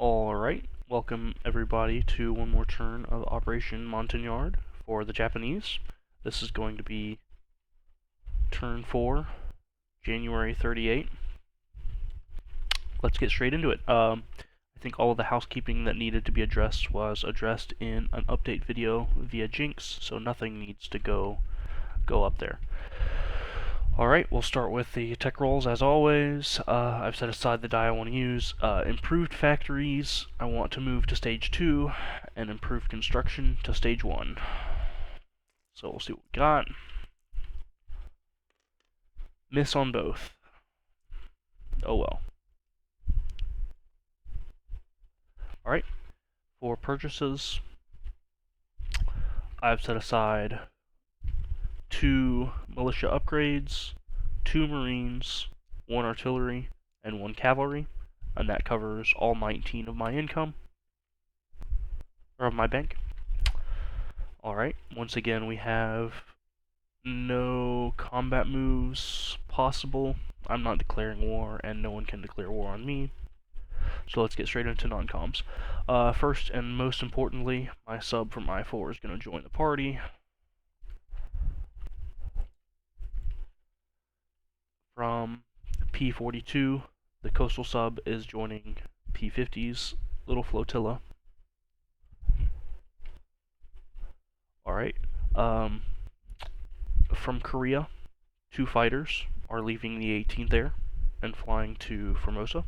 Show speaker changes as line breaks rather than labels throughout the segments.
Alright, welcome everybody to one more turn of Operation Montagnard for the Japanese. This is going to be turn 4, January 38. Let's get straight into it. I think all of the housekeeping that needed to be addressed was addressed in an update video via Jinx, so nothing needs to go up there. Alright, we'll start with the tech rolls as always. I've set aside the die I want to use. Improved factories, I want to move to stage 2, and improved construction to stage 1. So we'll see what we got. Miss on both. Oh well. Alright, for purchases, I've set aside 2 militia upgrades, 2 marines, 1 artillery, and 1 cavalry, and that covers all 19 of my income, or of my bank. Alright, once again we have no combat moves possible. I'm not declaring war, and no one can declare war on me. So let's get straight into non-coms. First and most importantly, my sub from I4 is going to join the party. From P42, the coastal sub is joining P50's little flotilla. Alright, from Korea, 2 fighters are leaving the 18th Air and flying to Formosa.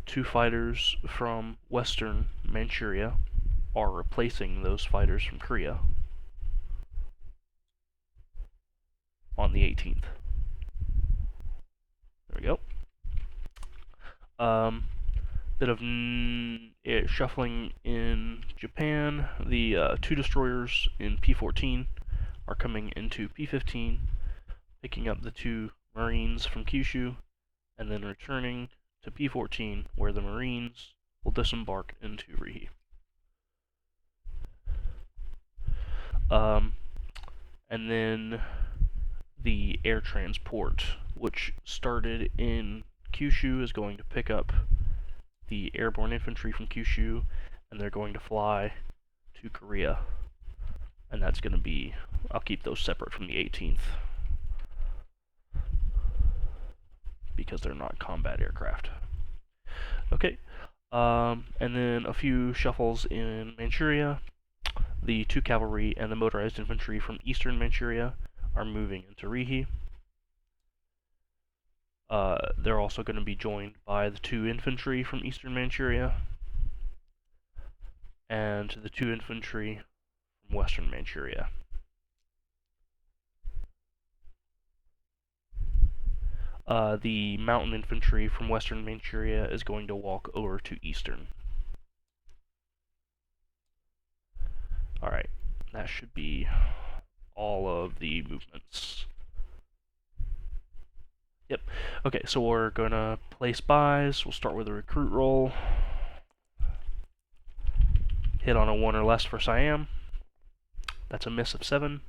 Two fighters from Western Manchuria are replacing those fighters from Korea on the 18th. There we go. Bit of shuffling in Japan. The 2 destroyers in P14 are coming into P15, picking up the 2 marines from Kyushu, and then returning to P14, where the marines will disembark into Rihi. And then the air transport, which started in Kyushu, is going to pick up the airborne infantry from Kyushu, and they're going to fly to Korea. And that's going to be, I'll keep those separate from the 18th, because they're not combat aircraft. Okay, and then a few shuffles in Manchuria. The 2 cavalry and the motorized infantry from eastern Manchuria are moving into Rihi. They're also going to be joined by the 2 infantry from eastern Manchuria and the 2 infantry from western Manchuria. The mountain infantry from western Manchuria is going to walk over to eastern. Alright, that should be all of the movements. Yep. Okay, so we're going to place buys. We'll start with a recruit roll. Hit on a 1 or less for Siam. That's a miss of 7.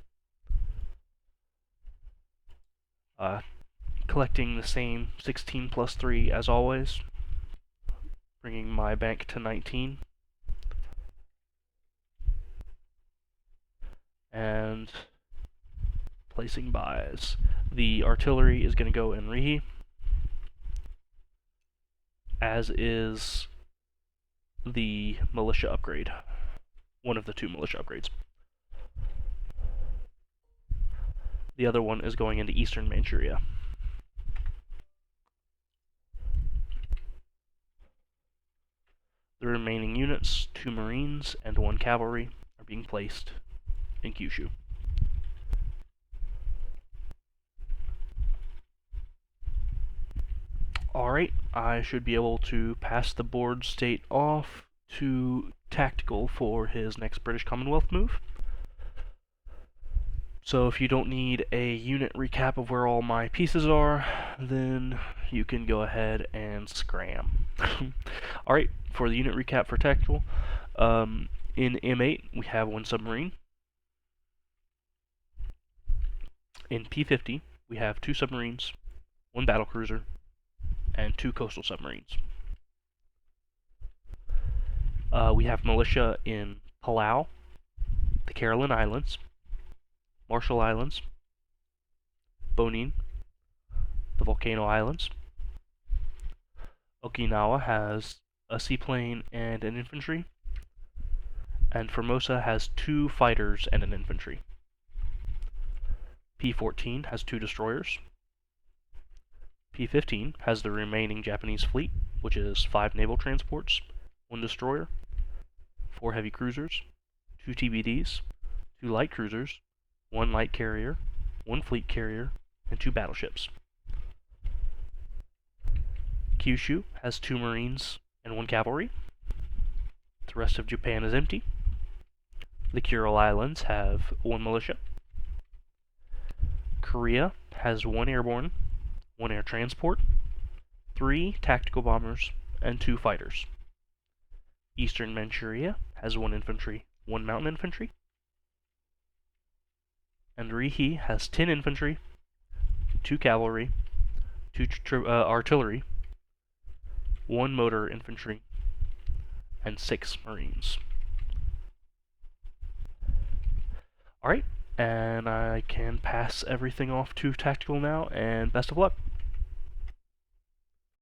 Collecting the same 16 plus 3 as always, bringing my bank to 19. And placing buys. The artillery is going to go in Rihi, as is the militia upgrade. One of the 2 militia upgrades. The other one is going into eastern Manchuria. The remaining units, 2 marines and 1 cavalry, are being placed in Kyushu. Alright, I should be able to pass the board state off to Tactical for his next British Commonwealth move. So if you don't need a unit recap of where all my pieces are, then you can go ahead and scram. Alright, for the unit recap for Tactical, in M8 we have 1 submarine. In P50 we have 2 submarines, 1 battlecruiser, and 2 coastal submarines. We have militia in Palau, the Caroline Islands, Marshall Islands, Bonin, the Volcano Islands. Okinawa has a seaplane and an infantry, and Formosa has 2 fighters and an infantry. P-14 has 2 destroyers. P-15 has the remaining Japanese fleet, which is 5 naval transports, 1 destroyer, 4 heavy cruisers, 2 TBDs, 2 light cruisers, 1 light carrier, 1 fleet carrier, and 2 battleships. Kyushu has 2 marines and 1 cavalry. The rest of Japan is empty. The Kuril Islands have 1 militia. Korea has 1 airborne, 1 air transport, 3 tactical bombers, and 2 fighters. Eastern Manchuria has 1 infantry, 1 mountain infantry. And Rihi has 10 infantry, 2 cavalry, 2 artillery, 1 motor infantry, and 6 marines. Alright, and I can pass everything off to tactical now, and best of luck.